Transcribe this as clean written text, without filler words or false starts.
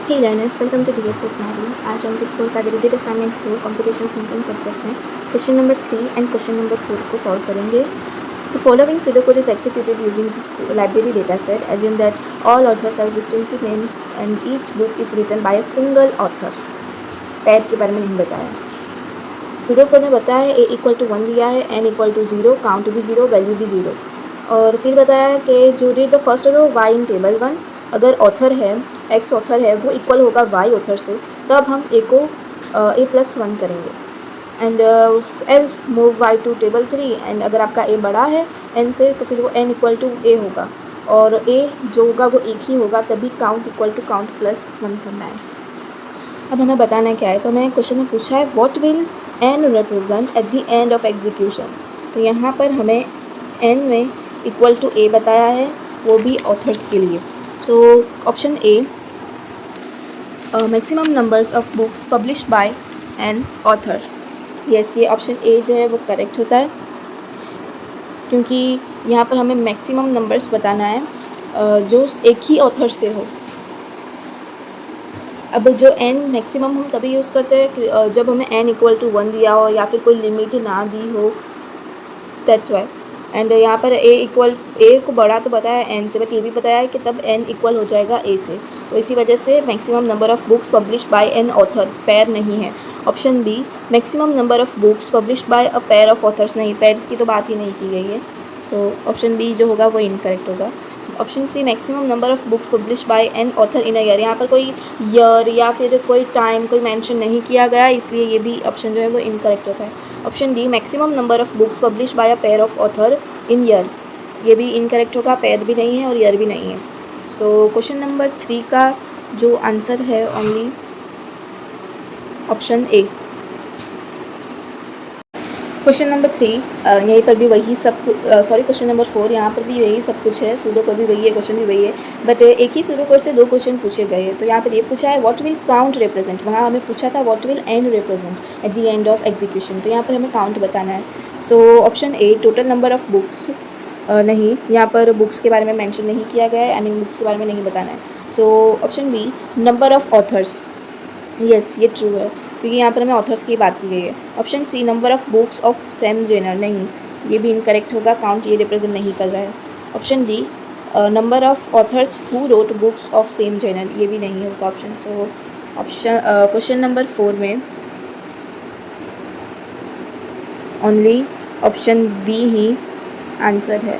Hey learners, welcome to DSF Nari. आज हम group 4 का related assignment 4 computation thinking subject में question number 3 and question number 4 को solve करेंगे. The following pseudocode is executed using this library dataset. Assume that all authors have distinctive names and each book is written by a single author. पैर के बारे में नहीं बताया. pseudocode में बताया है a इक्वल टू 1 दिया है, n इक्वल टू 0, काउंट भी 0, वैल्यू भी 0. और फिर बताया है कि जो read the first row y in table 1, अगर ऑथर है x ऑथर है वो इक्वल होगा y ऑथर से, तब हम a को a+1 करेंगे. And else move y to table 3, and अगर आपका a बड़ा है n से तो फिर वो n इक्वल टू a होगा, और a जो होगा वो एक ही होगा, तभी काउंट इक्वल टू काउंट +1 करना है. अब हमें बताना है क्या है. तो हमें क्वेश्चन में पूछा है what will n represent at the end of execution. तो यहाँ पर हमें n में इक्वल टू a बताया है, वो भी ऑथर्स के लिए. So option A, maximum numbers of books publish by an author. Yes, ये ऑप्शन ए जो है वो करेक्ट होता है, क्योंकि यहाँ पर हमें मैक्सिमम नंबर्स बताना है जो एक ही ऑथर से हो. अब जो n मैक्सिमम हम तभी यूज़ करते हैं जब हमें n इक्वल टू 1 दिया हो या फिर कोई लिमिट ना दी हो, दैट्स वाई. एंड यहाँ पर a को बड़ा तो बताया है n से, बट ये भी बताया है कि तब n इक्वल हो जाएगा a से. तो इसी वजह से maximum number of books publish by an author pair नहीं है. Option B, maximum number of books publish by a pair of authors, नहीं, पेयर्स की तो बात ही नहीं की गई है. सो ऑप्शन बी जो होगा वो इनकरेक्ट होगा. Option C, maximum number of books publish by an author in a year. यहाँ पर कोई ईयर या फिर कोई टाइम कोई मेंशन नहीं किया गया, इसलिए ये भी ऑप्शन जो है वो इनकरेक्ट होता है. Option D, maximum number of books publish by a pair of author in year, ये भी इनकरेक्ट होगा, पेयर भी नहीं है और ईयर भी नहीं है. सो क्वेश्चन नंबर 3 का जो आंसर है only option A. Question number 3 यहीं पर भी वही सब क्वेश्चन नंबर 4 यहाँ पर भी वही सब कुछ है, सूडो कोड भी वही है, क्वेश्चन भी वही है, बट एक ही सूडो कोड से 2 क्वेश्चन पूछे गए हैं. तो यहाँ पर ये पूछा है व्हाट विल काउंट रिप्रेजेंट, वहाँ हमें पूछा था what will an represent at the end of execution. तो यहाँ पर हमें काउंट बताना है. So option A, total number of books, नहीं, यहाँ पर बुक्स के बारे में मेंशन नहीं किया गया है, आई मीन बुक्स के बारे में नहीं बताना है. So option B, number of authors, yes ये ट्रू है, क्योंकि यहाँ पर हमें ऑथर्स की बात की गई है. Option C, number of books of same genre, नहीं, ये भी इनकरेक्ट होगा, काउंट ये रिप्रेजेंट नहीं कर रहा है. Option D, number of authors who wrote books of same genre, ये भी नहीं होगा option. So option question number 4 में ओनली ऑप्शन बी ही आंसर है.